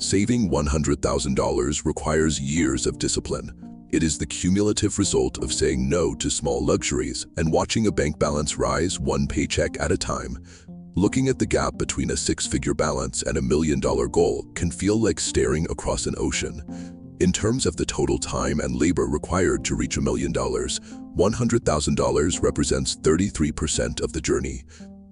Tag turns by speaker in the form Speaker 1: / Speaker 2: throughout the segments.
Speaker 1: Saving $100,000 requires years of discipline. It is the cumulative result of saying no to small luxuries and watching a bank balance rise one paycheck at a time. Looking at the gap between a six-figure balance and $1 million goal can feel like staring across an ocean. In terms of the total time and labor required to reach $1 million, $100,000 represents 33% of the journey.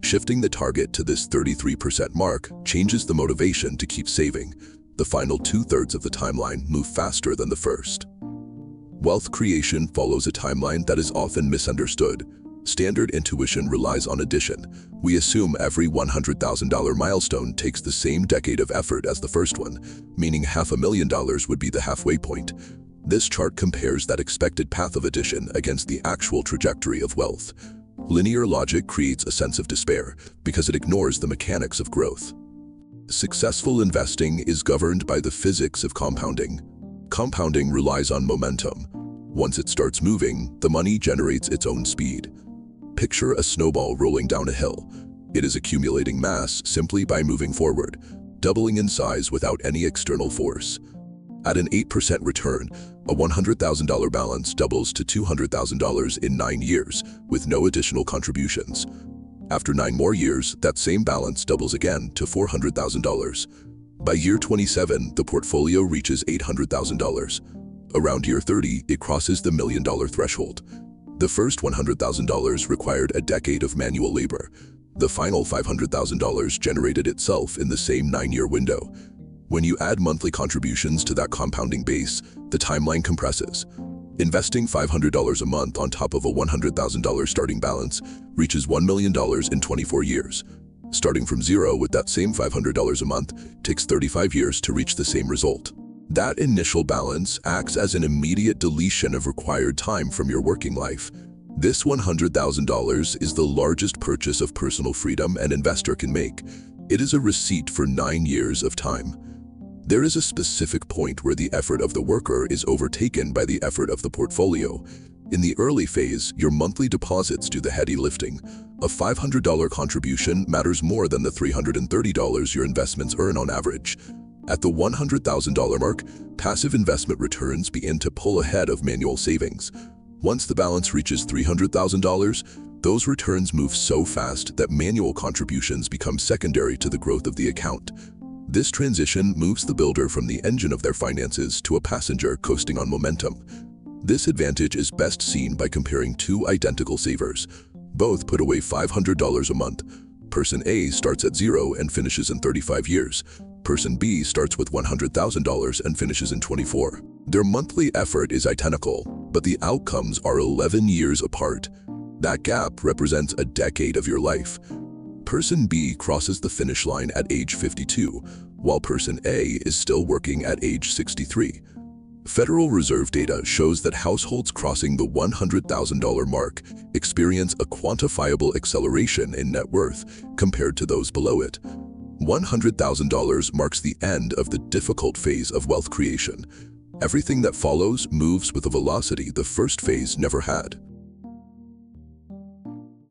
Speaker 1: Shifting the target to this 33% mark changes the motivation to keep saving. The final two-thirds of the timeline move faster than the first. Wealth creation follows a timeline that is often misunderstood. Standard intuition relies on addition. We assume every $100,000 milestone takes the same decade of effort as the first one, meaning $500,000 would be the halfway point. This chart compares that expected path of addition against the actual trajectory of wealth. Linear logic creates a sense of despair because it ignores the mechanics of growth. Successful investing is governed by the physics of compounding. Compounding relies on momentum. Once it starts moving, the money generates its own speed. Picture a snowball rolling down a hill. It is accumulating mass simply by moving forward, doubling in size without any external force. At an 8% return, a $100,000 balance doubles to $200,000 in 9 years with no additional contributions. After 9 more years, that same balance doubles again to $400,000. By year 27, the portfolio reaches $800,000. Around year 30, it crosses the $1 million threshold. The first $100,000 required a decade of manual labor. The final $500,000 generated itself in the same 9-year window. When you add monthly contributions to that compounding base, the timeline compresses. Investing $500 a month on top of a $100,000 starting balance reaches $1 million in 24 years. Starting from zero with that same $500 a month takes 35 years to reach the same result. That initial balance acts as an immediate deletion of required time from your working life. This $100,000 is the largest purchase of personal freedom an investor can make. It is a receipt for 9 years of time. There is a specific point where the effort of the worker is overtaken by the effort of the portfolio. In the early phase, your monthly deposits do the heavy lifting. A $500 contribution matters more than the $330 your investments earn on average. At the $100,000 mark, passive investment returns begin to pull ahead of manual savings. Once the balance reaches $300,000, those returns move so fast that manual contributions become secondary to the growth of the account. This transition moves the builder from the engine of their finances to a passenger coasting on momentum. This advantage is best seen by comparing two identical savers. Both put away $500 a month. Person A starts at zero and finishes in 35 years. Person B starts with $100,000 and finishes in 24. Their monthly effort is identical, but the outcomes are 11 years apart. That gap represents a decade of your life. Person B crosses the finish line at age 52, while Person A is still working at age 63. Federal Reserve data shows that households crossing the $100,000 mark experience a quantifiable acceleration in net worth compared to those below it. $100,000 marks the end of the difficult phase of wealth creation. Everything that follows moves with a velocity the first phase never had.